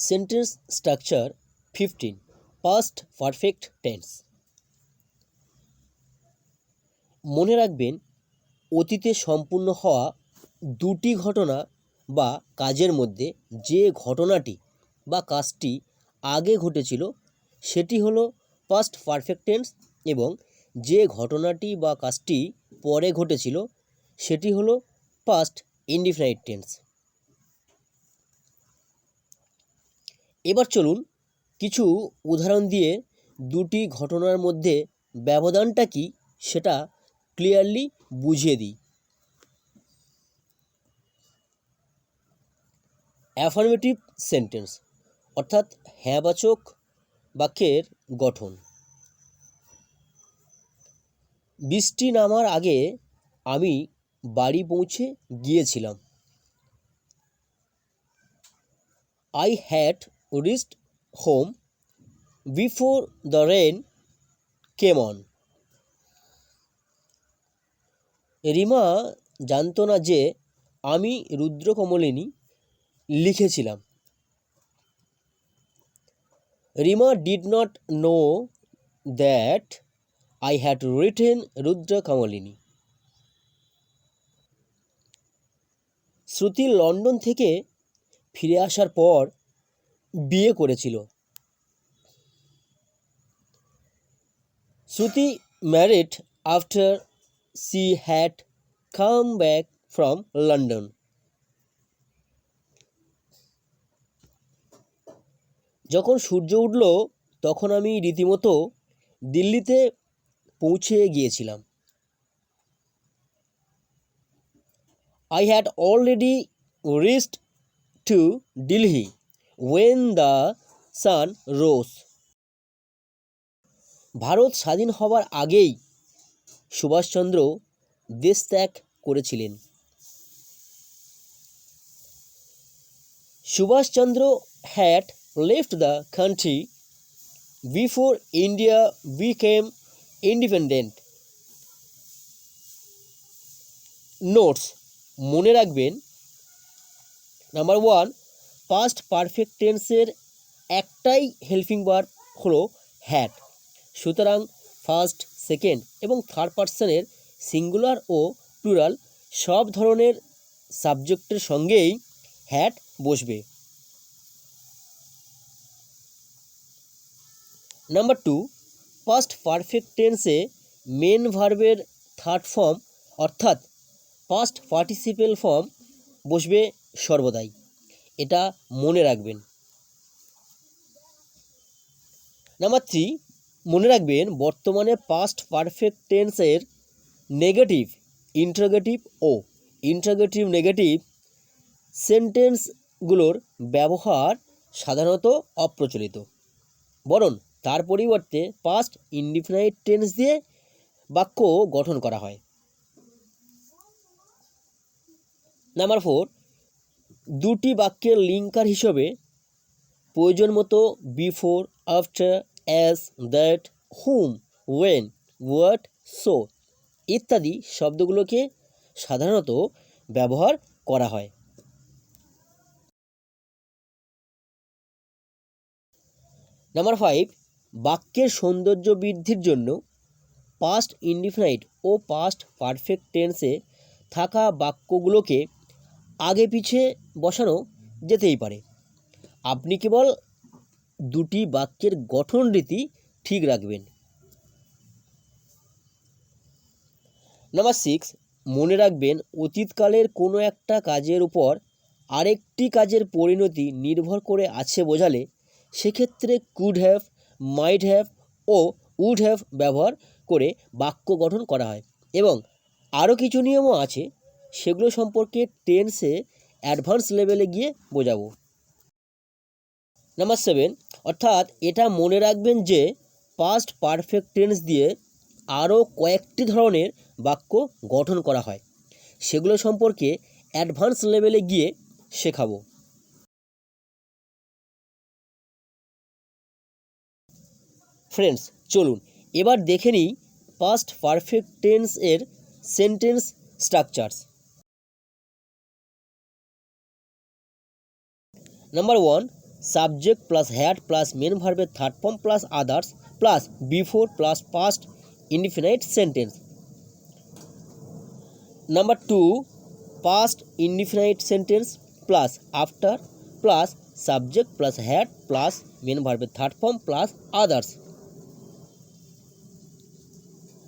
Sentence structure 15 past perfect tense. মনে রাখবেন, অতীতে সম্পূর্ণ হওয়া দুটি ঘটনা বা কাজের মধ্যে যে ঘটনাটি বা কাজটি আগে ঘটেছিল সেটি হলো পাস্ট পারফেক্ট টেন্স, এবং যে ঘটনাটি বা কাজটি পরে ঘটেছিল সেটি হলো পাস্ট ইনডিফিনাইট টেন্স। এবার চলুন কিছু উদাহরণ দিয়ে দুটি ঘটনার মধ্যে ব্যবধানটা কি সেটা ক্লিয়ারলি বুঝিয়ে দিই। অ্যাফার্মেটিভ সেন্টেন্স অর্থাৎ হ্যাঁবাচক বাক্যের গঠন। বৃষ্টি নামার আগে আমি বাড়ি পৌঁছে গিয়েছিলাম। I had reached home before the rain came on. Rima জানতো না যে আমি রুদ্রকমলিনী লিখেছিলাম। Rima did not know that I had written Rudrakamalini. Shruti London থেকে ফিরে আসার পর বিয়ে করেছিল। শ্রুতি married after she had come back from London. যখন সূর্য উঠল তখন আমি রীতিমতো দিল্লিতে পৌঁছে গিয়েছিলাম। I had already reached to Delhi when the sun rose. Bharat স্বাধীন হবার আগেই সুভাষচন্দ্র দেশ ত্যাগ করেছিলেন। Subhash Chandra had left the country before India became independent. Notes মনে রাখবেন, নাম্বার 1, পাস্ট পারফেক্ট টেন্সের একটাই হেল্পিং ভার্ব হলো হ্যাড, সুতরাং ফার্স্ট, সেকেন্ড এবং থার্ড পারসনের সিঙ্গুলার ও প্লুরাল সব ধরনের সাবজেক্টের সঙ্গেই হ্যাড বসবে। নাম্বার 2, পাস্ট পারফেক্ট টেন্সে মেন ভার্বের থার্ড ফর্ম অর্থাৎ পাস্ট পার্টিসিপেল ফর্ম বসবে সর্বদাই, এটা মনে রাখবেন। নাম্বার 3, মনে রাখবেন বর্তমানে পাস্ট পারফেক্ট টেন্সের নেগেটিভ, ইন্টারোগেটিভ ও ইন্টারোগেটিভ নেগেটিভ সেন্টেন্সগুলোর ব্যবহার সাধারণত অপ্রচলিত, বরং তার পরিবর্তে পাস্ট ইনডিফিনাইট টেন্স দিয়ে বাক্য গঠন করা হয়। নাম্বার 4, দুটি বাক্যের লিঙ্কার হিসেবে প্রয়োজন মতো before, after, as, that, whom, when, what, so ইত্যাদি শব্দগুলোকে সাধারণত ব্যবহার করা হয়। নাম্বার 5, বাক্যের সৌন্দর্য বৃদ্ধির জন্য পাস্ট ইনডিফিনাইট ও পাস্ট পারফেক্ট টেন্সে থাকা বাক্যগুলোকে আগে পিছে বসানো যেতেই পারে। আপনি কেবল দুটি বাক্যের গঠন রীতি ঠিক রাখবেন। নাম্বার 6, মনে রাখবেন অতীতকালের কোনো একটা কাজের উপর আরেকটি কাজের পরিণতি নির্ভর করে আছে বোঝালে সেক্ষেত্রে কুড হ্যাভ, মাইট হ্যাভ ও উড হ্যাভ ব্যবহার করে বাক্য গঠন করা হয়, এবং আরও কিছু নিয়মও আছে, সেগুলো সম্পর্কে টেন্সে অ্যাডভান্স লেভেলে গিয়ে বোঝাবো। নাম্বার 7, অর্থাৎ এটা মনে রাখবেন যে পাস্ট পারফেক্ট টেন্স দিয়ে আরও কয়েকটি ধরনের বাক্য গঠন করা হয়, সেগুলো সম্পর্কে অ্যাডভান্স লেভেলে গিয়ে শেখাবো। ফ্রেন্ডস, চলুন এবার দেখে নিই পাস্ট পারফেক্ট টেন্স এর sentence structures. Number 1, subject plus had plus main ভার্বের third form plus others plus before plus past indefinite sentence. Number 2, past indefinite sentence plus after plus subject plus had plus main ভার্বের third form plus others.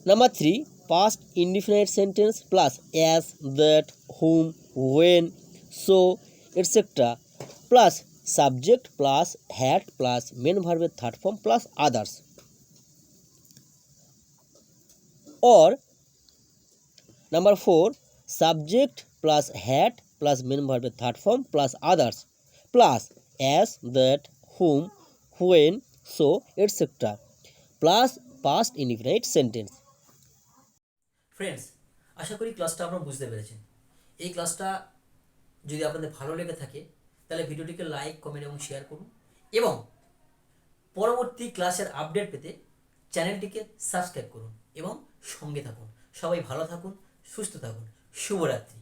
Number 3, past indefinite sentence plus as, that, whom, when, so, etcetera plus subject plus had plus main ভার্বের third form plus others. or number 4, subject plus had plus main ভার্বের third form plus others plus as, that, whom, when, so, etcetera plus past indefinite sentence. Friends, আশা করি ক্লাসটা আপনারা বুঝতে পেরেছেন। এই ক্লাসটা যদি আপনাদের ভালো লেগে থাকে তাহলে ভিডিওটিকে লাইক, কমেন্ট এবং শেয়ার করুন এবং পরবর্তী ক্লাসের আপডেট পেতে চ্যানেলটিকে সাবস্ক্রাইব করুন এবং সঙ্গে থাকুন। সবাই ভালো থাকুন, সুস্থ থাকুন। শুভরাত্রি।